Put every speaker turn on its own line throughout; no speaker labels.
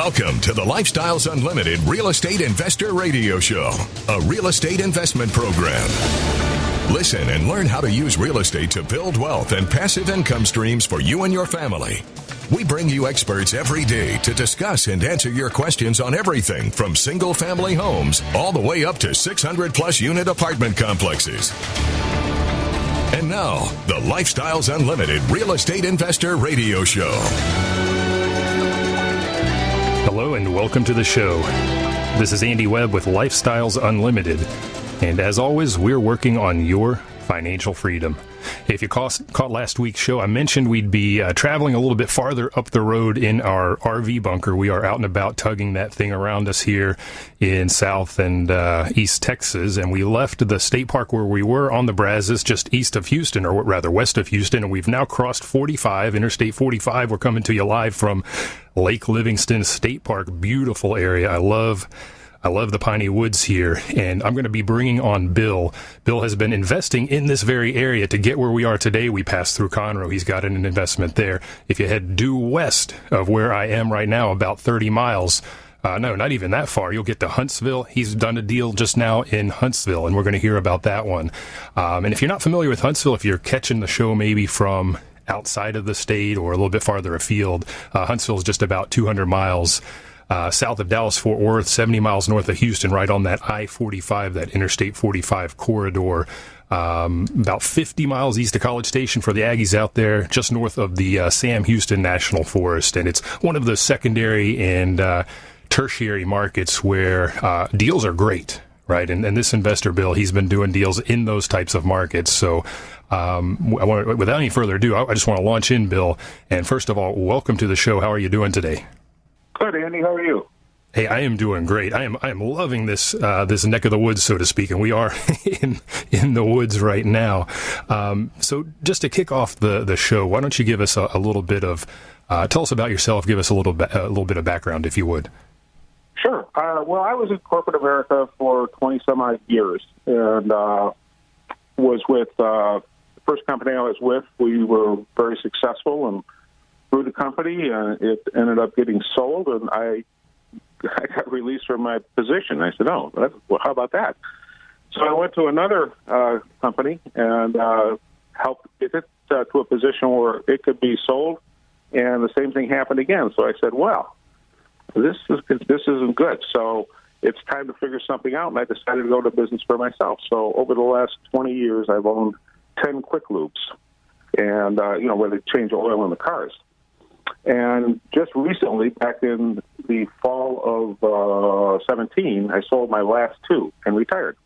Welcome to the Lifestyles Unlimited Real Estate Investor Radio Show, a real estate investment program. Listen and learn how to use real estate to build wealth and passive income streams for you and your family. We bring you experts every day to discuss and answer your questions on everything from single-family homes all the way up to 600-plus unit apartment complexes. And now, the Lifestyles Unlimited Real Estate Investor Radio Show.
Hello and welcome to the show. This is Andy Webb with Lifestyles Unlimited. And as always, we're working on your financial freedom. If you caught last week's show, I mentioned we'd be traveling a little bit farther up the road in our RV bunker. We are out and about tugging that thing around us here in South and East Texas. And we left the state park where we were on the Brazos, just east of Houston, or rather west of Houston. And we've now crossed 45, Interstate 45. We're coming to you live from Lake Livingston State Park. Beautiful area. I love the piney woods here, and I'm going to be bringing on Bill. Bill has been investing in this very area to get where we are today. We passed through Conroe. He's got an investment there. If you head due west of where I am right now, about 30 miles, no, not even that far, you'll get to Huntsville. He's done a deal just now in Huntsville, and we're going to hear about that one. And if you're not familiar with Huntsville, if you're catching the show maybe from outside of the state or a little bit farther afield, Huntsville is just about 200 miles south of Dallas-Fort Worth, 70 miles north of Houston, right on that I-45, that Interstate 45 corridor, about 50 miles east of College Station for the Aggies out there, just north of the Sam Houston National Forest. And it's one of the secondary and tertiary markets where deals are great, right? And this investor, Bill, he's been doing deals in those types of markets. So without any further ado, I just want to launch in, Bill. And first of all, welcome to the show. How are you doing today?
Good, Andy. How are you?
Hey, I am doing great. I am loving this this neck of the woods, so to speak, and we are in the woods right now. So just to kick off the show, why don't you give us a little bit of tell us about yourself? Give us a little bit of background, if you would.
Sure. Well, I was in corporate America for 20 some odd years, and was with the first company I was with. We were very successful and grew the company, and it ended up getting sold, and I got released from my position. I said, well, how about that? So I went to another company and helped get it to a position where it could be sold, and the same thing happened again. So I said, well, this isn't good. So it's time to figure something out, and I decided to go to business for myself. So over the last 20 years, I've owned 10 quick loops, and where they change oil in the cars. And just recently, back in the fall of 17, I sold my last two and retired.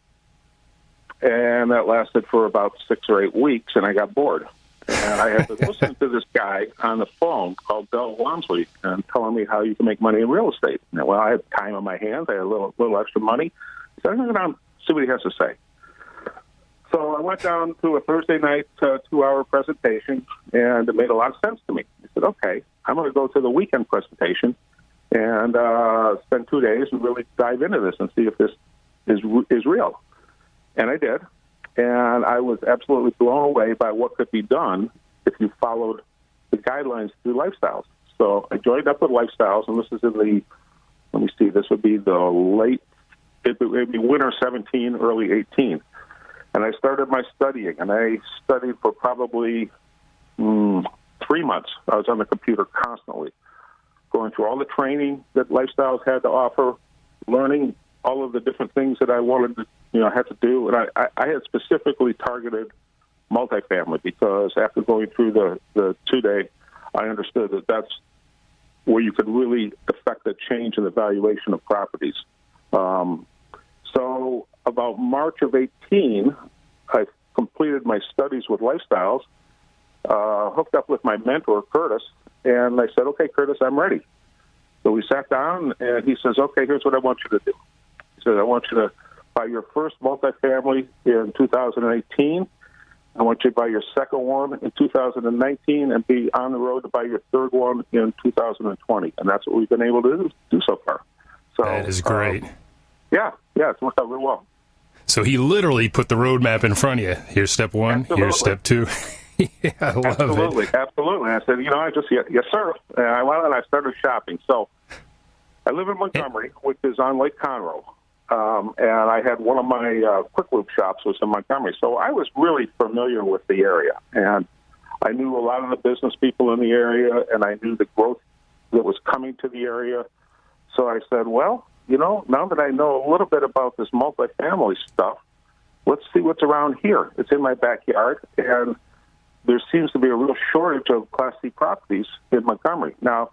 And that lasted for about 6 or 8 weeks, and I got bored. And I had to listen to this guy on the phone called Bill Walmsley and telling me how you can make money in real estate. And, well, I had time on my hands. I had a little extra money. So I'm going to go down and see what he has to say. So I went down to a Thursday night 2-hour presentation, and it made a lot of sense to me. I said, okay, I'm going to go to the weekend presentation and spend 2 days and really dive into this and see if this is real. And I did, and I was absolutely blown away by what could be done if you followed the guidelines through Lifestyles. So I joined up with Lifestyles, and this is this would be it'd be winter 17, early 18. And I started my studying, and I studied for probably 3 months. I was on the computer constantly, going through all the training that Lifestyles had to offer, learning all of the different things that I wanted to, had to do. And I had specifically targeted multifamily because after going through the 2-day, I understood that that's where you could really affect the change in the valuation of properties. So about March of 18, I completed my studies with Lifestyles, hooked up with my mentor, Curtis, and I said, okay, Curtis, I'm ready. So we sat down, and he says, okay, here's what I want you to do. He says, I want you to buy your first multifamily in 2018. I want you to buy your second one in 2019 and be on the road to buy your third one in 2020. And that's what we've been able to do so far. So
that is great.
Yeah, it's worked out really well.
So he literally put the roadmap in front of you. Here's step one,
Absolutely.
Here's step two. Yeah, I love
Absolutely.
it.
Absolutely. I said, I just, yes, sir. I went and I started shopping. So I live in Montgomery, which is on Lake Conroe, and I had one of my quick lube shops was in Montgomery, so I was really familiar with the area, and I knew a lot of the business people in the area, and I knew the growth that was coming to the area. So I said, well, now that I know a little bit about this multifamily stuff, let's see what's around here. It's in my backyard, and there seems to be a real shortage of Class C properties in Montgomery. Now,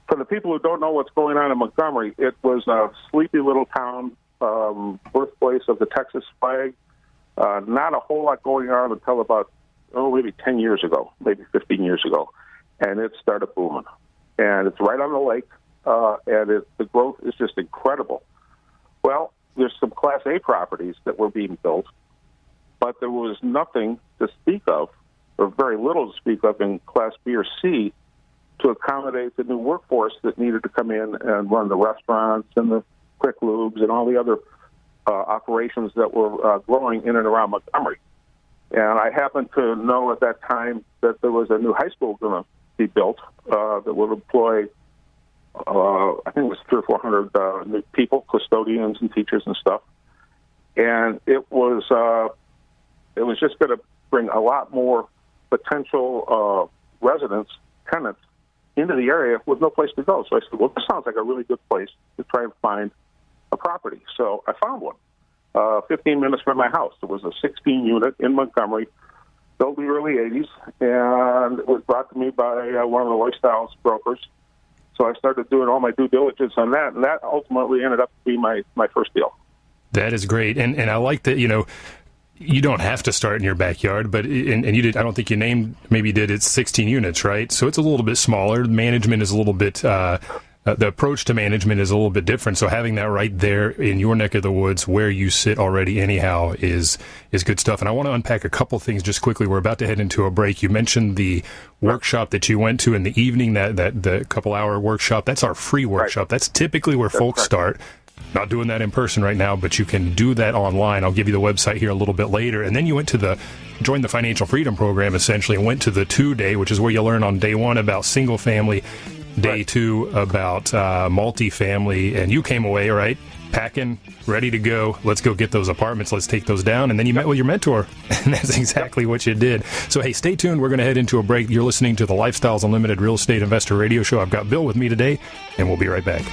for the people who don't know what's going on in Montgomery, it was a sleepy little town, birthplace of the Texas flag. Not a whole lot going on until about, maybe 10 years ago, maybe 15 years ago, and it started booming. And it's right on the lake, and the growth is just incredible. Well, there's some Class A properties that were being built, but there was nothing to speak of, or very little to speak of in Class B or C to accommodate the new workforce that needed to come in and run the restaurants and the quick lubes and all the other operations that were growing in and around Montgomery. And I happened to know at that time that there was a new high school going to be built that would employ, I think it was 300 or 400 new people, custodians and teachers and stuff. And it was just going to bring a lot more potential residents, tenants, into the area with no place to go. So I said, well, this sounds like a really good place to try and find a property. So I found one, 15 minutes from my house. It was a 16-unit in Montgomery, built in the early 80s, and it was brought to me by one of the lifestyles brokers. So I started doing all my due diligence on that, and that ultimately ended up being my first deal.
That is great. And I like that, you don't have to start in your backyard, but and you did. I don't think you named. Maybe you did. It's 16 units, right? So it's a little bit smaller. Management is a little bit. The approach to management is a little bit different. So having that right there in your neck of the woods, where you sit already, anyhow, is good stuff. And I want to unpack a couple things just quickly. We're about to head into a break. You mentioned the workshop that you went to in the evening. That the couple-hour workshop. That's our free workshop. Right. That's typically where folks start. Not doing that in person right now, but you can do that online. I'll give you the website here a little bit later. And then you went to joined the Financial Freedom Program, essentially, and went to the 2-day, which is where you learn on day 1 about single family, day 2 about multifamily. And you came away, right, packing, ready to go. Let's go get those apartments. Let's take those down. And then you met with your mentor, and that's exactly what you did. So, hey, stay tuned. We're going to head into a break. You're listening to the Lifestyles Unlimited Real Estate Investor Radio Show. I've got Bill with me today, and we'll be right back.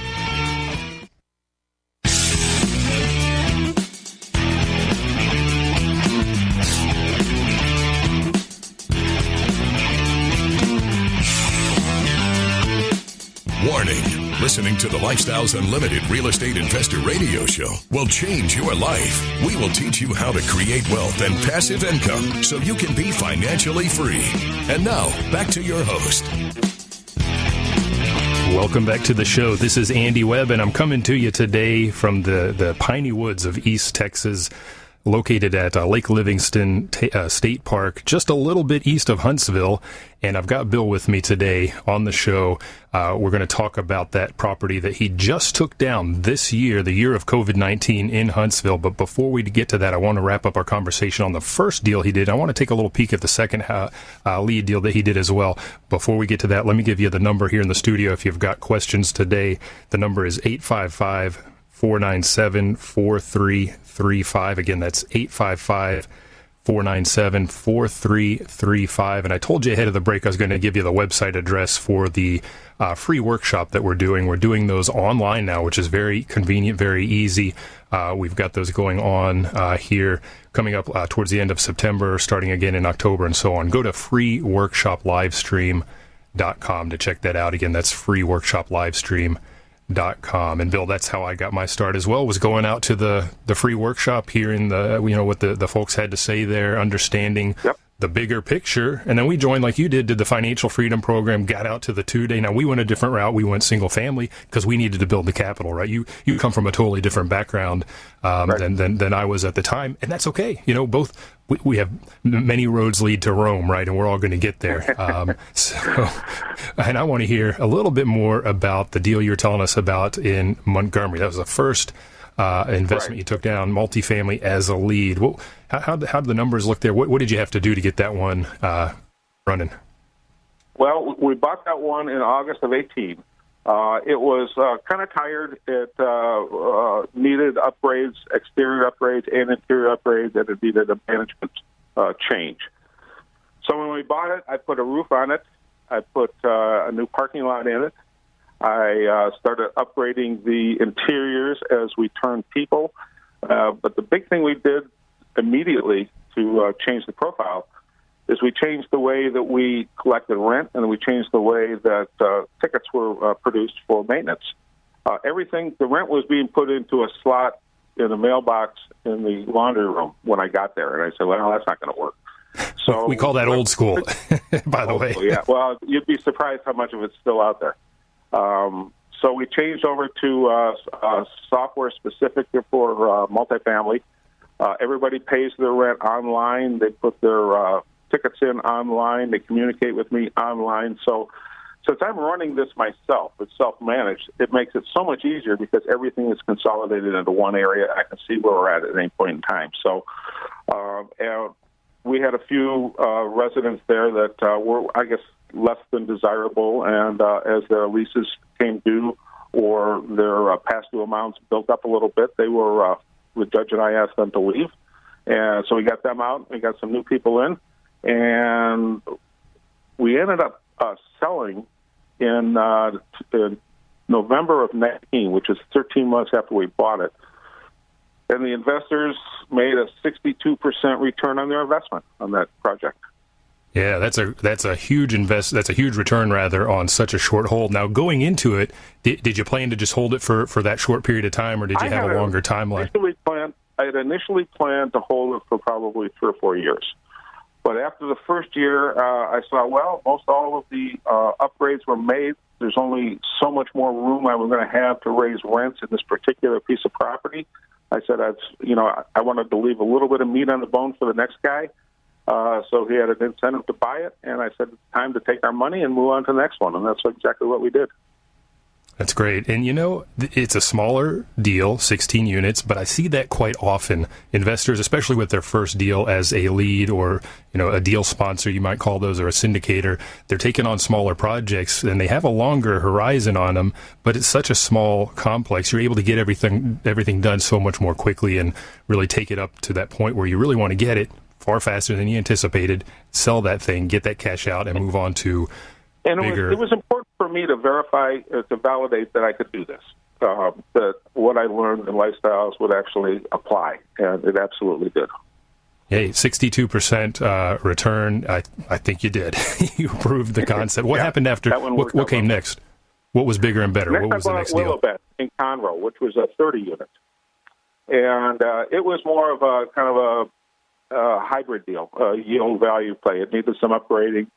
Warning. Listening to the Lifestyles Unlimited Real Estate Investor Radio Show will change your life. We will teach you how to create wealth and passive income so you can be financially free. And now, back to your host.
Welcome back to the show. This is Andy Webb, and I'm coming to you today from the piney woods of East Texas, located at Lake Livingston State Park, just a little bit east of Huntsville. And I've got Bill with me today on the show. We're going to talk about that property that he just took down this year, the year of COVID-19 in Huntsville. But before we get to that, I want to wrap up our conversation on the first deal he did. I want to take a little peek at the second lead deal that he did as well. Before we get to that, let me give you the number here in the studio. If you've got questions today, the number is 855-497-4335. Again, that's 855-497-4335. And I told you ahead of the break I was going to give you the website address for the free workshop that we're doing. We're doing those online now, which is very convenient, very easy. We've got those going on here coming up towards the end of September, starting again in October, and so on. Go to freeworkshoplivestream.com to check that out. Again, that's freeworkshoplivestream.com. And Bill, that's how I got my start as well, was going out to the free workshop, hearing what the folks had to say there, understanding the bigger picture. And then we joined, like you did the Financial Freedom Program, got out to the 2-day. Now, we went a different route. We went single family because we needed to build the capital, right? You come from a totally different background than I was at the time, and that's okay. Both we have many roads lead to Rome, right? And we're all going to get there. And I want to hear a little bit more about the deal you're telling us about in Montgomery. That was the first investment you took down, multifamily as a lead. How did the numbers look there? What did you have to do to get that one running?
Well, we bought that one in August of 18, It was kind of tired. It needed upgrades, exterior upgrades and interior upgrades, and it needed a management change. So when we bought it, I put a roof on it. I put a new parking lot in it. I started upgrading the interiors as we turned people. But the big thing we did immediately to change the profile is we changed the way that we collected rent, and we changed the way that tickets were produced for maintenance. The rent was being put into a slot in a mailbox in the laundry room when I got there. And I said, well, that's not going to work. So
we call that old school, by the way.
Yeah, well, you'd be surprised how much of it's still out there. So we changed over to software specific for multifamily. Everybody pays their rent online. They put their tickets in online. They communicate with me online. So since I'm running this myself, it's self-managed, it makes it so much easier because everything is consolidated into one area. I can see where we're at any point in time. So and we had a few residents there that were, I guess, less than desirable, and as their leases came due or their past due amounts built up a little bit, they were, the judge and I asked them to leave. And so we got them out. We got some new people in. And we ended up selling in November of 19, which is 13 months after we bought it. And the investors made a 62% return on their investment on that project.
Yeah, that's a huge that's a huge return rather on such a short hold. Now, going into it, did you plan to just hold it for that short period of time, or did you have a longer timeline?
I had initially planned to hold it for probably 3 or 4 years. But after the first year, I saw, well, most all of the upgrades were made. There's only so much more room I was going to have to raise rents in this particular piece of property. I said, I wanted to leave a little bit of meat on the bone for the next guy. So he had an incentive to buy it. And I said, it's time to take our money and move on to the next one. And that's exactly what we did.
That's great. And, it's a smaller deal, 16 units, but I see that quite often. Investors, especially with their first deal as a lead or, a deal sponsor, you might call those, or a syndicator, they're taking on smaller projects and they have a longer horizon on them, but it's such a small complex. You're able to get everything done so much more quickly and really take it up to that point where you really want to get it far faster than you anticipated, sell that thing, get that cash out, and move on to bigger.
It was important for me to verify, to validate that I could do this, that what I learned in Lifestyles would actually apply, and it absolutely did.
Hey, 62% return. I think you did. You proved the concept. What happened after? What came next? What was bigger and better?
Next,
what was the next deal?
Willowbend in Conroe, which was a 30 unit, and it was more of a kind of a hybrid deal, a yield value play. It needed some upgrading,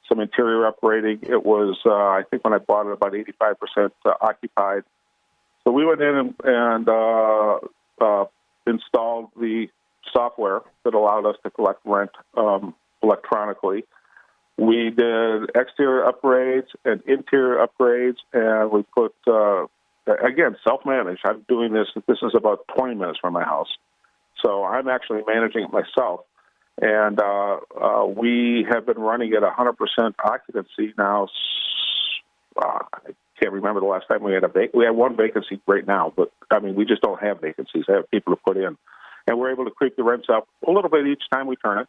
some interior upgrading. It was, I think when I bought it, about 85% occupied. So we went in and installed the software that allowed us to collect rent electronically. We did exterior upgrades and interior upgrades, and we put, again, self-managed. I'm doing this. This is about 20 minutes from my house. So I'm actually managing it myself. And we have been running at 100% occupancy now. I can't remember the last time we had we have one vacancy right now, but, we just don't have vacancies. I have people to put in. And we're able to creep the rents up a little bit each time we turn it.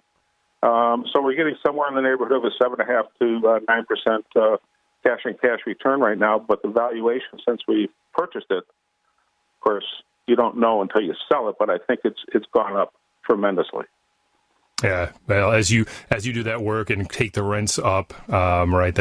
So we're getting somewhere in the neighborhood of a 7.5% to 9% cash return right now. But the valuation since we purchased it, of course, you don't know until you sell it, but I think it's gone up tremendously.
Yeah, well, as you do that work and take the rents up, right?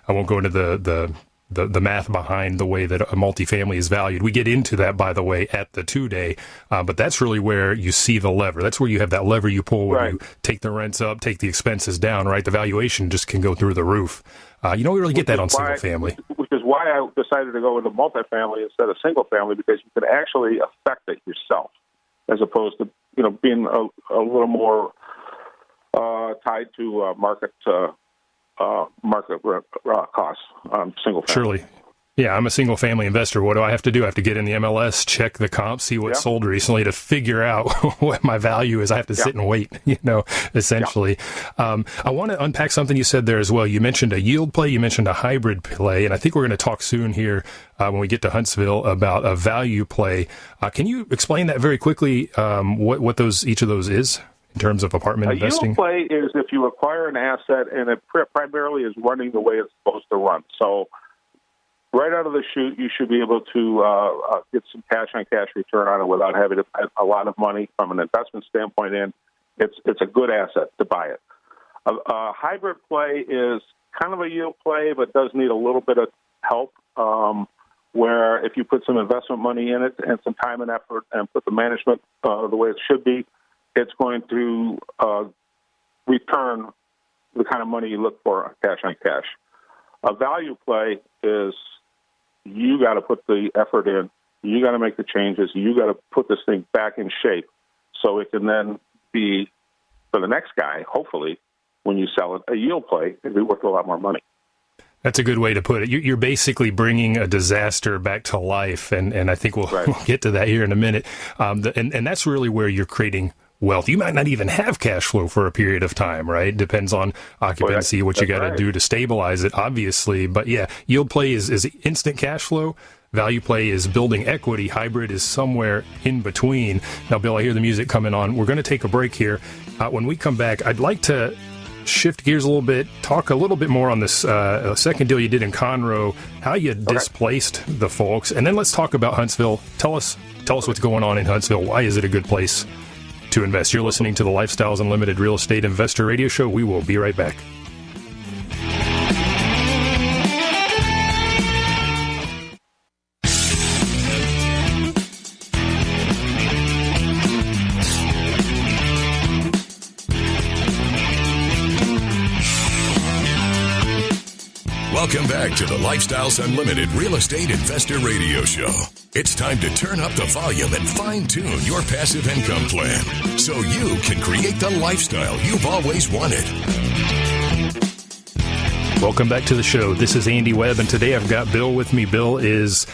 I won't go into the math behind the way that a multifamily is valued. We get into that, by the way, at the 2-day, but that's really where you see the lever. That's where you have that lever you pull when you take the rents up, take the expenses down, right? The valuation just can go through the roof. You don't really get that on single family.
Which is why I decided to go into multifamily instead of single family, because you can actually affect it yourself, as opposed to being a little more tied to market costs on single family.
Yeah, I'm a single family investor. What do I have to do? I have to get in the MLS, check the comp, see what sold recently to figure out what my value is. I have to sit and wait, essentially. I want to unpack something you said there as well. You mentioned a yield play, you mentioned a hybrid play, and I think we're going to talk soon here when we get to Huntsville about a value play. Can you explain that very quickly, what each of those is in terms of apartment investing?
A yield play is if you acquire an asset and it primarily is running the way it's supposed to run. So right out of the chute, you should be able to get some cash-on-cash return on it without having to put a lot of money from an investment standpoint in. It's a good asset to buy it. A hybrid play is kind of a yield play, but does need a little bit of help, where if you put some investment money in it and some time and effort and put the management the way it should be, it's going to return the kind of money you look for cash-on-cash. A value play is you got to put the effort in, you got to make the changes, you got to put this thing back in shape so it can then be, for the next guy, hopefully, when you sell it, a yield play, it'd be worth a lot more money.
That's a good way to put it. You're basically bringing a disaster back to life, and I think we'll get to that here in a minute. And that's really where you're creating wealth. You might not even have cash flow for a period of time, right? Depends on occupancy, what you got to do to stabilize it, obviously. But yeah, yield play is instant cash flow. Value play is building equity. Hybrid is somewhere in between. Now, Bill, I hear the music coming on. We're going to take a break here. When we come back, I'd like to shift gears a little bit, talk a little bit more on this second deal you did in Conroe, how you displaced the folks, and then let's talk about Huntsville. Tell us what's going on in Huntsville. Why is it a good place to invest? You're listening to the Lifestyles Unlimited Real Estate Investor Radio Show. We will be right back.
Welcome back to the Lifestyles Unlimited Real Estate Investor Radio Show. It's time to turn up the volume and fine-tune your passive income plan so you can create the lifestyle you've always wanted.
Welcome back to the show. This is Andy Webb, and today I've got Bill with me. Bill is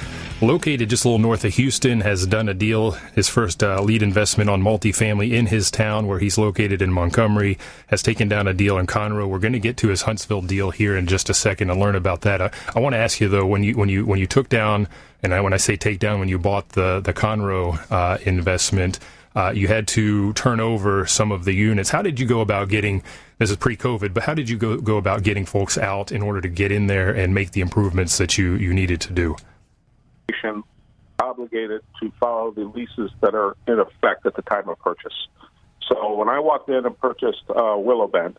located just a little north of Houston, has done a deal, his first lead investment on multifamily in his town where he's located in Montgomery, has taken down a deal in Conroe. We're going to get to his Huntsville deal here in just a second and learn about that. I want to ask you, though, when you took down, and when I say take down, when you bought the Conroe investment, you had to turn over some of the units. How did you go about getting, this is pre-COVID, but how did you go about getting folks out in order to get in there and make the improvements that you needed to do?
Obligated to follow the leases that are in effect at the time of purchase. So when I walked in and purchased Willow Bend,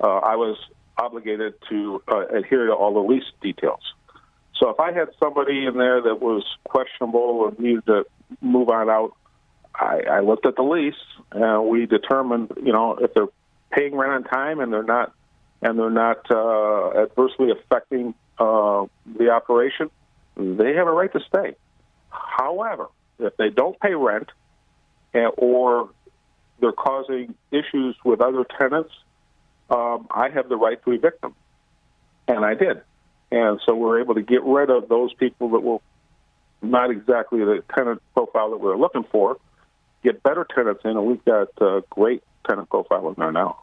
I was obligated to adhere to all the lease details. So if I had somebody in there that was questionable or needed to move on out, I looked at the lease and we determined, if they're paying rent on time and they're not adversely affecting the operation, they have a right to stay. However, if they don't pay rent or they're causing issues with other tenants, I have the right to evict them. And I did. And so we're able to get rid of those people that were not exactly the tenant profile that we were looking for, get better tenants in, and we've got a great tenant profile in there now.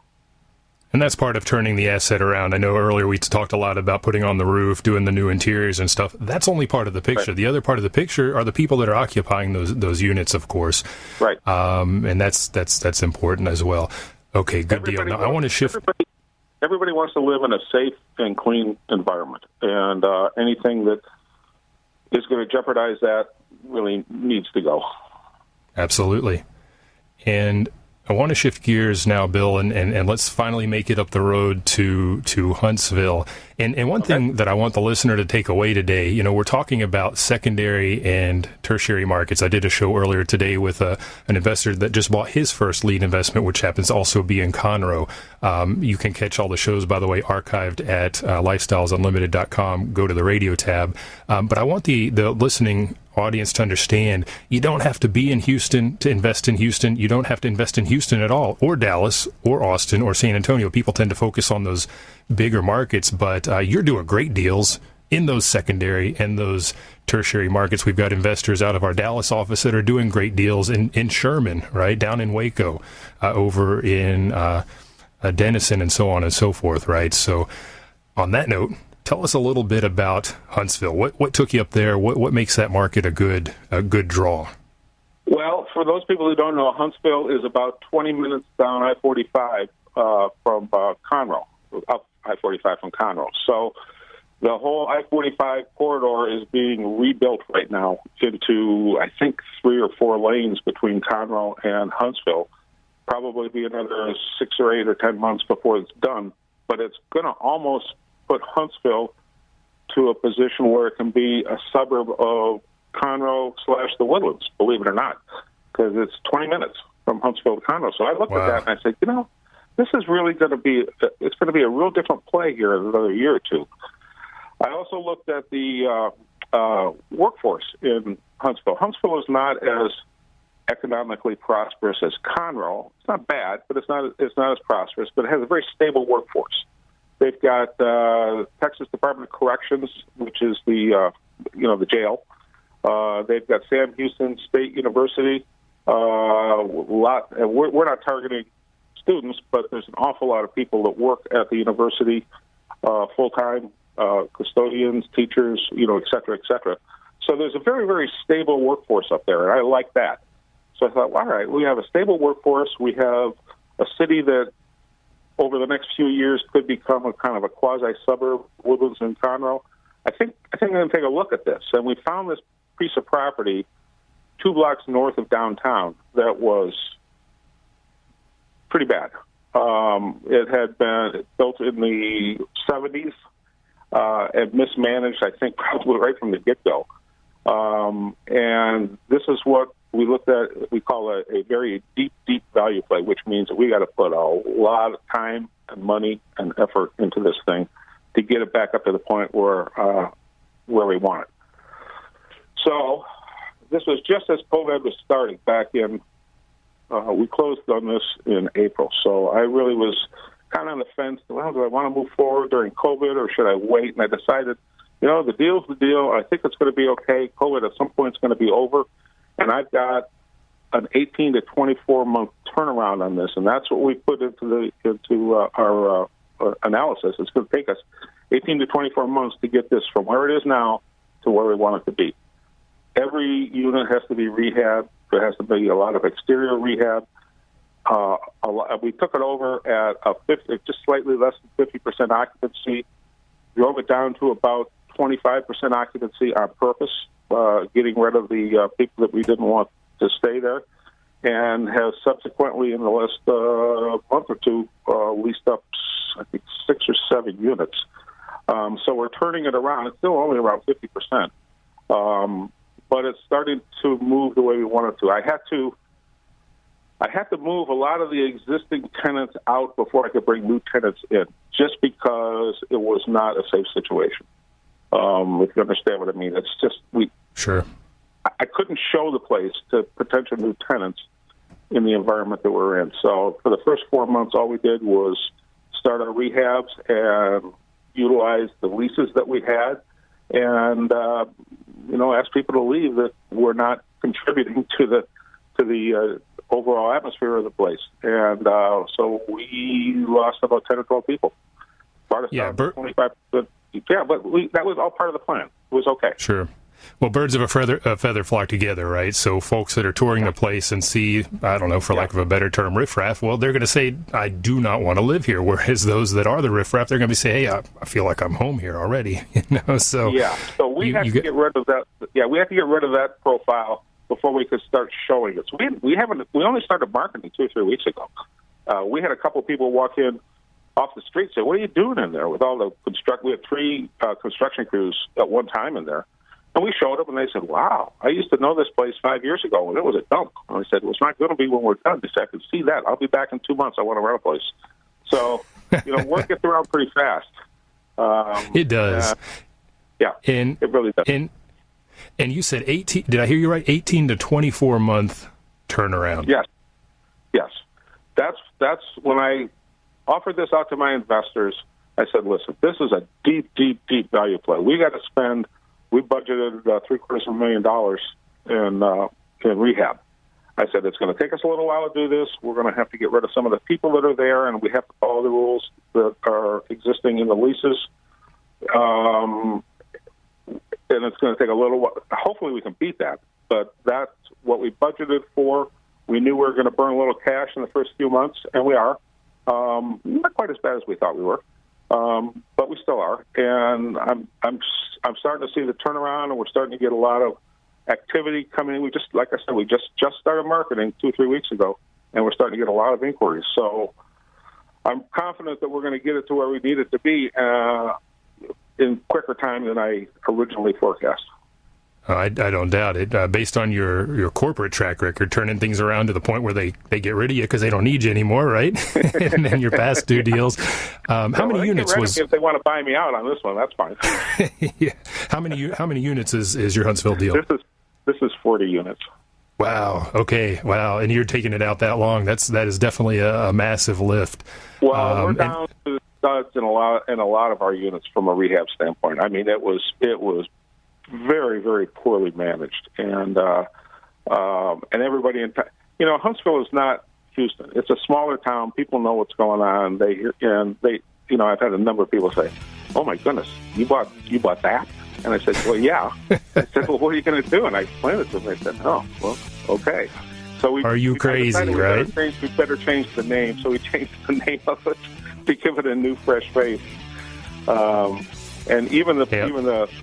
And that's part of turning the asset around. I know earlier we talked a lot about putting on the roof, doing the new interiors and stuff. That's only part of the picture. Right. The other part of the picture are the people that are occupying those units, of course.
Right.
And that's important as well. Okay, good deal. Now I want to shift.
Everybody wants to live in a safe and clean environment, and anything that is going to jeopardize that really needs to go.
Absolutely. And I want to shift gears now, Bill, and let's finally make it up the road to Huntsville. And one thing that I want the listener to take away today, we're talking about secondary and tertiary markets. I did a show earlier today with an investor that just bought his first lead investment, which happens to also be in Conroe. You can catch all the shows, by the way, archived at lifestylesunlimited.com. Go to the radio tab. But I want the listening audience to understand you don't have to be in Houston to invest in Houston. You don't have to invest in Houston at all, or Dallas, or Austin, or San Antonio. People tend to focus on those bigger markets, but you're doing great deals in those secondary and those tertiary markets. We've got investors out of our Dallas office that are doing great deals in Sherman, right, down in Waco, over in Denison, and so on and so forth, right? So on that note, tell us a little bit about Huntsville. What took you up there? What makes that market a good draw?
Well, for those people who don't know, Huntsville is about 20 minutes down I-45 from Conroe, up I-45 from Conroe. So the whole I-45 corridor is being rebuilt right now into, I think, 3 or 4 lanes between Conroe and Huntsville. Probably be another 6 or 8 or 10 months before it's done. But it's going to almost put Huntsville to a position where it can be a suburb of Conroe/the Woodlands, believe it or not, because it's 20 minutes from Huntsville to Conroe. So I looked at that and I said, this is really going to be, it's going to be a real different play here in another year or two. I also looked at the workforce in Huntsville. Huntsville is not as economically prosperous as Conroe. It's not bad, but it's not as prosperous, but it has a very stable workforce. They've got Texas Department of Corrections, which is the jail. They've got Sam Houston State University. We're not targeting students, but there's an awful lot of people that work at the university full-time, custodians, teachers, et cetera, et cetera. So there's a very, very stable workforce up there, and I like that. So I thought, well, all right, we have a stable workforce. We have a city that over the next few years could become a kind of a quasi-suburb, Woodlands and Conroe. I think I'm going to take a look at this. And we found this piece of property 2 blocks north of downtown that was pretty bad. It had been built in the 70s and mismanaged, I think, probably right from the get-go. And this is what we looked at, we call a very deep, deep value play, which means that we got to put a lot of time and money and effort into this thing to get it back up to the point where we want it. So this was just as COVID was starting back in, we closed on this in April. So I really was kind of on the fence. Well, do I want to move forward during COVID or should I wait? And I decided, the deal's the deal. I think it's going to be okay. COVID at some point is going to be over. And I've got an 18 to 24 month turnaround on this, and that's what we put into our analysis. It's going to take us 18 to 24 months to get this from where it is now to where we want it to be. Every unit has to be rehabbed. There has to be a lot of exterior rehab. We took it over at just slightly less than 50% occupancy. Drove it down to about 25% occupancy on purpose, getting rid of the people that we didn't want to stay there, and has subsequently in the last month or two leased up, I think, 6 or 7 units. So we're turning it around. It's still only around 50%, but it's starting to move the way we want it to. I had to move a lot of the existing tenants out before I could bring new tenants in, just because it was not a safe situation. If you understand what I mean, it's just
Sure.
I couldn't show the place to potential new tenants in the environment that we're in. So for the first 4 months, all we did was start our rehabs and utilize the leases that we had, and ask people to leave that were not contributing to the overall atmosphere of the place. And so we lost about 10 or 12 people. Brought us down to 25%. Yeah, but that was all part of the plan. It was okay.
Sure. Well, birds of a feather flock together, right? So folks that are touring the place and see, I don't know, for lack of a better term, riffraff, well, they're going to say, I do not want to live here. Whereas those that are the riffraff, they're going to be saying, hey, I feel like I'm home here already. So
we have to get rid of that. Yeah, we have to get rid of that profile before we could start showing it. So we only started marketing 2 or 3 weeks ago. We had a couple of people walk in off the street say, what are you doing in there with all the we had 3 construction crews at one time in there. And we showed up, and they said, wow, I used to know this place 5 years ago, and it was a dump. And I said, well, it's not going to be when we're done. They said, I can see that. I'll be back in 2 months. I want to rent a place. So, work gets around pretty fast.
It does.
It really does.
And you said 18, did I hear you right? 18 to 24 month turnaround.
Yes. That's when I offered this out to my investors. I said, listen, this is a deep, deep, deep value play. We budgeted $750,000 in rehab. I said, it's going to take us a little while to do this. We're going to have to get rid of some of the people that are there, and we have to follow the rules that are existing in the leases. And it's going to take a little while. Hopefully we can beat that, but that's what we budgeted for. We knew we were going to burn a little cash in the first few months, and we are. Not quite as bad as we thought we were, but we still are. And I'm starting to see the turnaround, and we're starting to get a lot of activity coming in. We just, like I said, we just started marketing 2-3 weeks ago, and we're starting to get a lot of inquiries. So I'm confident that we're going to get it to where we need it to be in quicker time than I originally forecast.
I don't doubt it. Based on your corporate track record, turning things around to the point where they get rid of you because they don't need you anymore, right? And then your past two deals. How many units was?
If they want to buy me out on this one, that's fine.
Yeah. How many units is your Huntsville deal?
This is 40 units.
Wow. Okay. Wow. And you're taking it out that long. That is definitely a massive lift.
Well, we're down to studs in a lot of our units from a rehab standpoint. I mean, it was very, very poorly managed, and everybody in Huntsville is not Houston. It's a smaller town. People know what's going on. I've had a number of people say, "Oh my goodness, you bought that?" And I said, "Well, yeah." I said, "Well, what are you going to do?" And I explained it to them. They said, "Oh, well, okay." So
are you crazy, right?
We better change the name. So we changed the name of it to give it a new, fresh face. And even the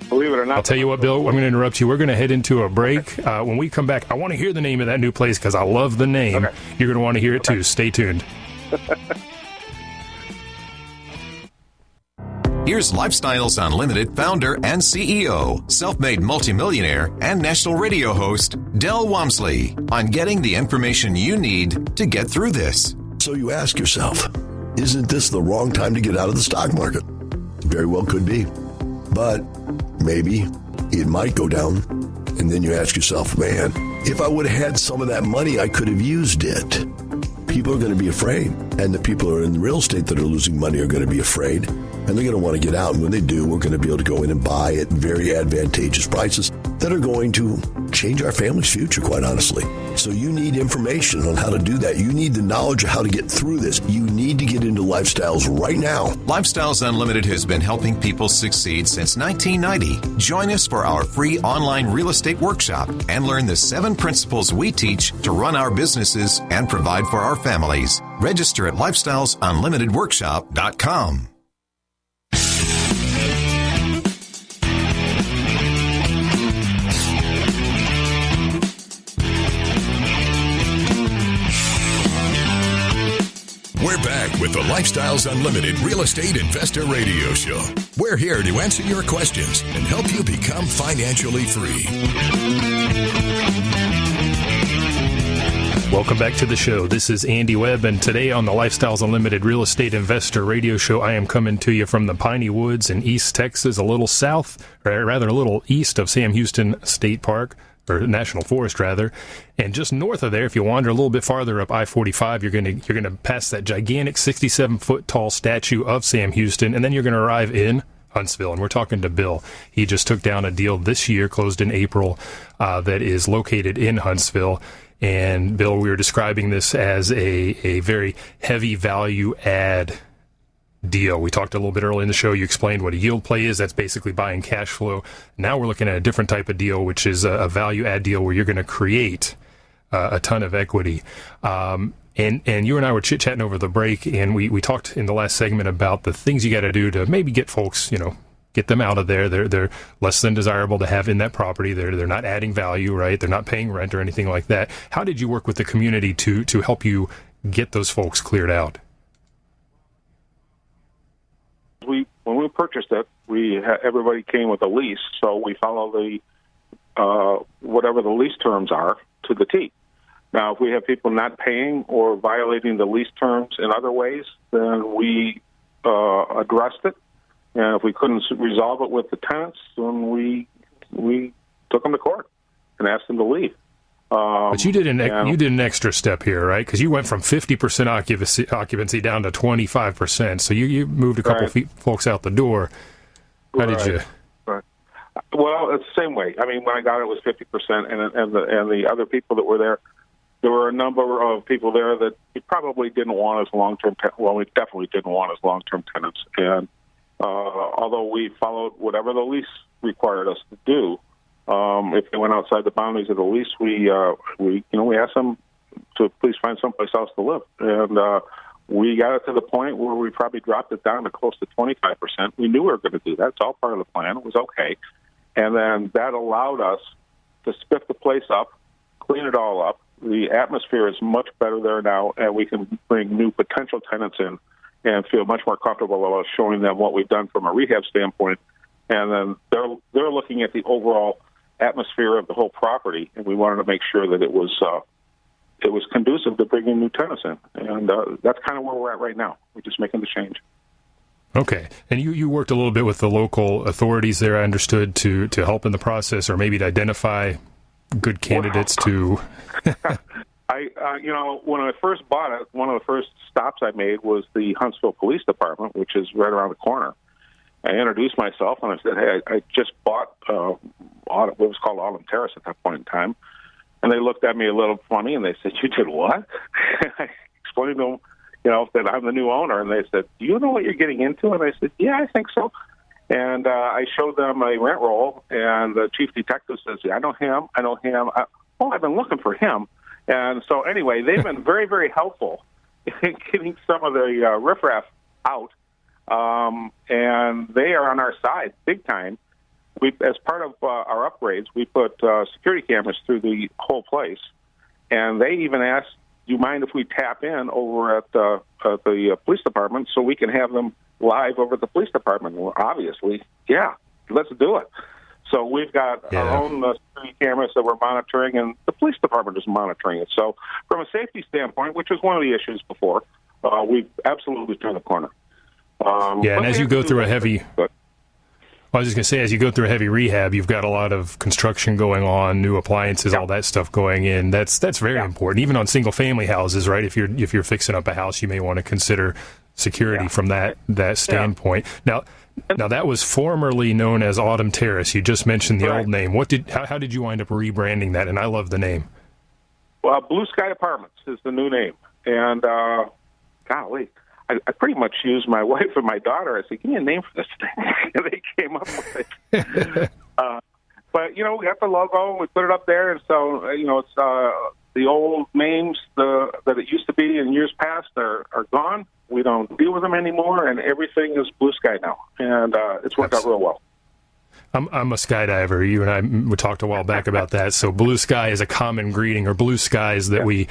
believe it or not,
I'll tell you what, Bill, I'm going to interrupt you. We're going to head into a break. Okay. When we come back, I want to hear the name of that new place because I love the name. Okay. You're going to want to hear it too. Stay tuned.
Here's Lifestyles Unlimited founder and CEO, self-made multimillionaire, and national radio host, Del Walmsley, on getting the information you need to get through this.
So you ask yourself, isn't this the wrong time to get out of the stock market? Very well could be. But maybe it might go down. And then you ask yourself, man, if I would have had some of that money, I could have used it. People are going to be afraid. And the people who are in real estate that are losing money are going to be afraid. And they're going to want to get out. And when they do, we're going to be able to go in and buy at very advantageous prices that are going to change our family's future, quite honestly. So you need information on how to do that. You need the knowledge of how to get through this. You need to get into Lifestyles right now.
Lifestyles Unlimited has been helping people succeed since 1990. Join us for our free online real estate workshop and learn the 7 principles we teach to run our businesses and provide for our families. Register at lifestylesunlimitedworkshop.com.
We're back with the Lifestyles Unlimited Real Estate Investor Radio Show. We're here to answer your questions and help you become financially free.
Welcome back to the show. This is Andy Webb, and today on the Lifestyles Unlimited Real Estate Investor Radio Show, I am coming to you from the Piney Woods in East Texas, a little south, or rather a little east of Sam Houston State Park, or National Forest rather, and just north of there, if you wander a little bit farther up I-45, you're going to pass that gigantic 67-foot tall statue of Sam Houston, and then you're going to arrive in Huntsville. And we're talking to Bill. He just took down a deal this year, closed in April, that is located in Huntsville. And Bill, we were describing this as a very heavy value add deal. We talked a little bit earlier in the show. You explained what a yield play is. That's basically buying cash flow. Now we're looking at a different type of deal, which is a value add deal where you're going to create a ton of equity. And you and I were chit-chatting over the break, and we talked in the last segment about the things you got to do to maybe get folks, get them out of there. They're less than desirable to have in that property. They're not adding value, right? They're not paying rent or anything like that. How did you work with the community to help you get those folks cleared out?
When we purchased it, everybody came with a lease, so we follow the whatever the lease terms are to the T. Now, if we have people not paying or violating the lease terms in other ways, then we addressed it. And if we couldn't resolve it with the tenants, then we took them to court and asked them to leave.
But you did an extra step here, right? Because you went from 50% occupancy down to 25%. So you moved a couple folks out the door. How did you?
Right. Well, it's the same way. I mean, when I got it, it was 50%, and the other people that were there were a number of people there that we probably didn't want as long-term. Well, we definitely didn't want as long-term tenants, and although we followed whatever the lease required us to do. If they went outside the boundaries of the lease, we asked them to please find someplace else to live, and we got it to the point where we probably dropped it down to close to 25%. We knew we were going to do that. It's all part of the plan. It was okay, and then that allowed us to spiff the place up, clean it all up. The atmosphere is much better there now, and we can bring new potential tenants in and feel much more comfortable about showing them what we've done from a rehab standpoint. And then they're looking at the overall atmosphere of the whole property, and we wanted to make sure that it was conducive to bringing new tenants in. And that's kind of where we're at right now. We're just making the change.
Okay. And you worked a little bit with the local authorities there, I understood, to help in the process, or maybe to identify good candidates to...
When I first bought it, one of the first stops I made was the Huntsville Police Department, which is right around the corner. I introduced myself, and I said, hey, I just bought what was called Autumn Terrace at that point in time. And they looked at me a little funny, and they said, you did what? I explained to them, that I'm the new owner. And they said, do you know what you're getting into? And I said, yeah, I think so. And I showed them a rent roll, and the chief detective says, yeah, I know him. I've been looking for him. And so anyway, they've been very, very helpful in getting some of the riffraff out. And they are on our side big time. As part of our upgrades, we put security cameras through the whole place. And they even asked, do you mind if we tap in over at the police department so we can have them live over at the police department? Well, obviously, yeah, let's do it. So we've got our own security cameras that we're monitoring, and the police department is monitoring it. So from a safety standpoint, which was one of the issues before, we've absolutely turned the corner.
And as you go through I was just going to say, as you go through a heavy rehab, you've got a lot of construction going on, new appliances, all that stuff going in. That's very important, even on single-family houses, right? If you're fixing up a house, you may want to consider security from that standpoint. Now that was formerly known as Autumn Terrace. You just mentioned the old name. How did you wind up rebranding that? And I love the name.
Well, Blue Sky Apartments is the new name, and golly. I pretty much used my wife and my daughter. I said, give me a name for this thing. And they came up with it. But, we got the logo, and we put it up there. And so, it's the old names that it used to be in years past are gone. We don't deal with them anymore, and everything is Blue Sky now. And it's worked out real well.
I'm a skydiver. You and we talked a while back about that. So blue sky is a common greeting, or blue skies that we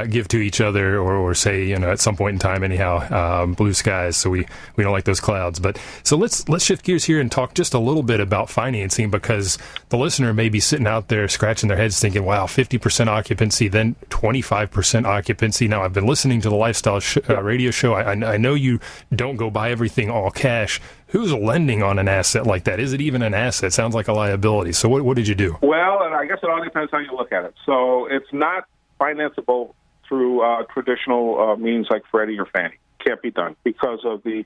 give to each other, or say, at some point in time, anyhow, blue skies. So we don't like those clouds. But so let's shift gears here and talk just a little bit about financing, because the listener may be sitting out there scratching their heads thinking, wow, 50% occupancy, then 25% occupancy. Now, I've been listening to the Lifestyle radio show. I know you don't go buy everything all cash. Who's lending on an asset like that? Is it even an asset? Sounds like a liability. So what did you do?
Well, and I guess it all depends how you look at it. So it's not financeable through traditional means like Freddie or Fannie. Can't be done because of the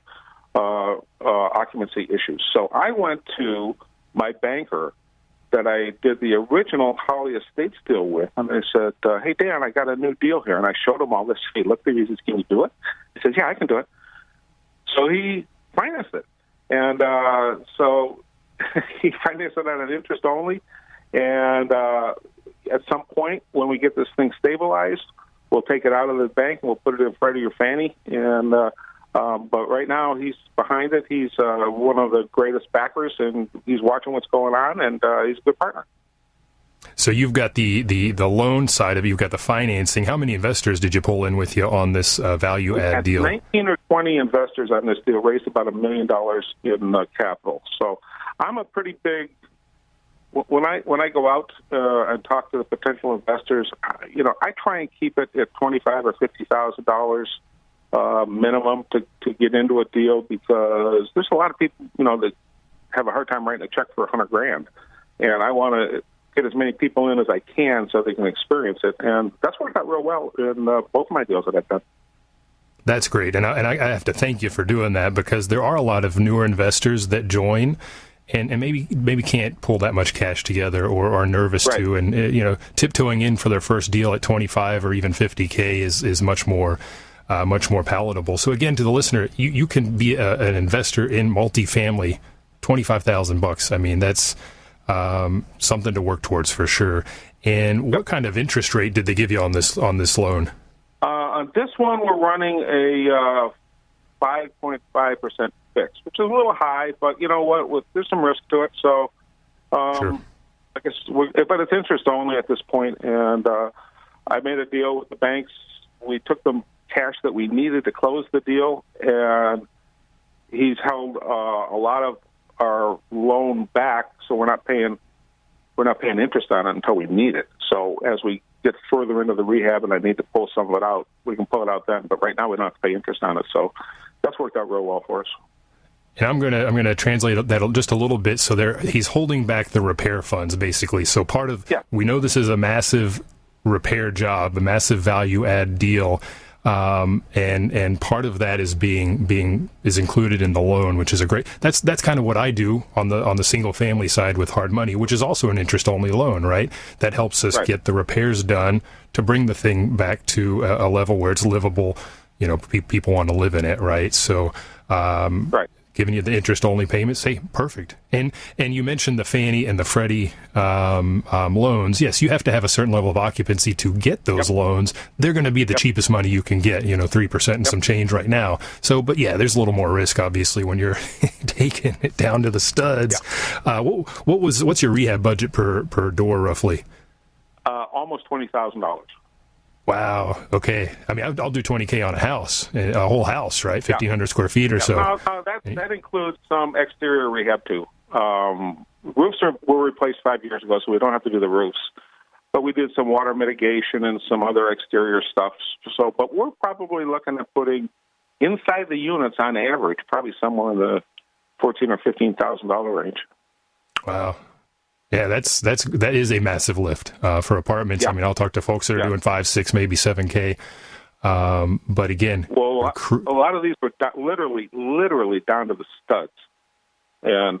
occupancy issues. So I went to my banker that I did the original Holly Estates deal with, and I said, hey, Dan, I got a new deal here. And I showed him all this. He looked at me, he says, can you do it? He says, yeah, I can do it. So he financed it. And so he financed it at an interest only. And at some point, when we get this thing stabilized, we'll take it out of the bank and we'll put it in Freddie or Fannie. And but right now, he's behind it. He's one of the greatest backers, and he's watching what's going on, and he's a good partner.
So you've got the loan side of it. You've got the financing. How many investors did you pull in with you on this value-add deal? 19
or 20 investors on this deal, raised about $1 million in capital. So I'm a pretty big. When I go out and talk to the potential investors, I try and keep it at $25,000 or $50,000 minimum to get into a deal, because there's a lot of people that have a hard time writing a check for $100,000, and I want to get as many people in as I can so they can experience it. And that's worked out real well in both my deals that I've done.
That's great. And I have to thank you for doing that, because there are a lot of newer investors that join and maybe can't pull that much cash together, or are nervous to, and tiptoeing in for their first deal at 25 or even 50K is much more palatable. So again, to the listener, you can be an investor in multifamily, $25,000. I mean, that's something to work towards for sure. And what kind of interest rate did they give you on this loan?
On this one, we're running a 5.5% fixed, which is a little high, but you know what? There's some risk to it. So,
Sure.
I guess, but it's interest only at this point. And I made a deal with the banks. We took the cash that we needed to close the deal, and he's held a lot of our loan back, so we're not paying interest on it until we need it. So as we get further into the rehab and I need to pull some of it out, we can pull it out then. But right now we don't have to pay interest on it. So that's worked out real well for us.
And I'm gonna translate that just a little bit. So he's holding back the repair funds, basically. So we know this is a massive repair job, a massive value add deal. And part of that is is included in the loan, which is that's kind of what I do on the single family side with hard money, which is also an interest only loan, right? That helps us get the repairs done to bring the thing back to a level where it's livable. People want to live in it, right? So, giving you the interest only payments, hey, perfect. And you mentioned the Fannie and the Freddie loans. Yes, you have to have a certain level of occupancy to get those loans. They're going to be the cheapest money you can get, 3% and some change right now. So, but yeah, there's a little more risk, obviously, when you're taking it down to the studs. What's your rehab budget per door, roughly?
Almost $20,000.
Wow. Okay. I mean, I'll do $20K on a whole house, right? 1,500 square feet or so.
No, that includes some exterior rehab too. Roofs were replaced 5 years ago, so we don't have to do the roofs. But we did some water mitigation and some other exterior stuff. So, but we're probably looking at putting inside the units on average, probably somewhere in the $14,000 or $15,000 range.
Wow. Yeah, that is a massive lift for apartments. Yeah. I mean, I'll talk to folks that are doing 5, 6, maybe 7K. But again,
a lot of these were literally down to the studs, and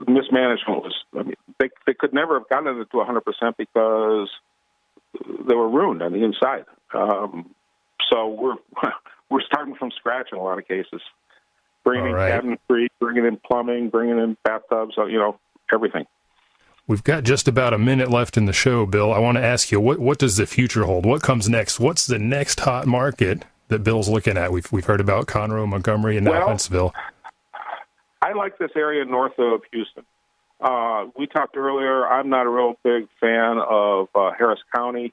mismanagement was. I mean, they could never have gotten it to 100% because they were ruined on the inside. So we're starting from scratch in a lot of cases, bringing in cabinetry, bringing in plumbing, bringing in bathtubs. Everything.
We've got just about a minute left in the show, Bill. I want to ask you, what does the future hold? What comes next? What's the next hot market that Bill's looking at? We've heard about Conroe, Montgomery, and now Huntsville.
I like this area north of Houston. We talked earlier, I'm not a real big fan of Harris County.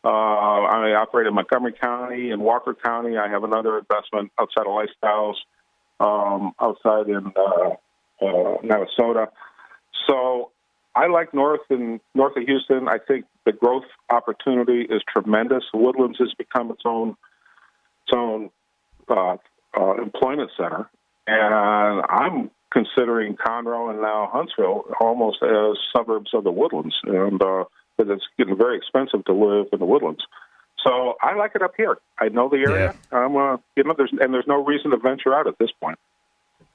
I operate in Montgomery County and Walker County. I have another investment outside of Lifestyles, outside in Minnesota. So I like north of Houston. I think the growth opportunity is tremendous. Woodlands has become its own employment center, and I'm considering Conroe and now Huntsville almost as suburbs of the Woodlands, and because it's getting very expensive to live in the Woodlands. So I like it up here. I know the area. Yeah. There's no reason to venture out at this point.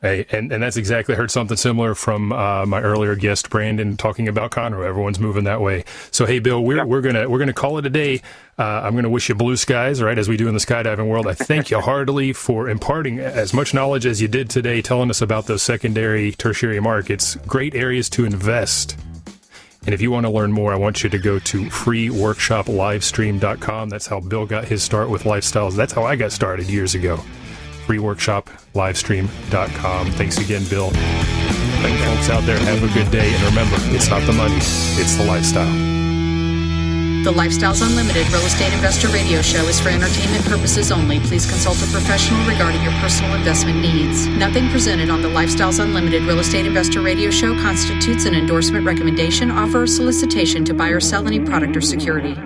Hey, and that's exactly, I heard something similar from my earlier guest, Brandon, talking about Conroe. Everyone's moving that way. So, hey, Bill, we're gonna call it a day. I'm gonna wish you blue skies, right, as we do in the skydiving world. I thank you heartily for imparting as much knowledge as you did today, telling us about those secondary, tertiary markets. Great areas to invest. And if you want to learn more, I want you to go to freeworkshoplivestream.com. That's how Bill got his start with Lifestyles. That's how I got started years ago. freeworkshoplivestream.com. Thanks again, Bill. Thank you, folks out there. Have a good day. And remember, it's not the money, it's the lifestyle.
The Lifestyles Unlimited Real Estate Investor Radio Show is for entertainment purposes only. Please consult a professional regarding your personal investment needs. Nothing presented on the Lifestyles Unlimited Real Estate Investor Radio Show constitutes an endorsement, recommendation, offer, or solicitation to buy or sell any product or security.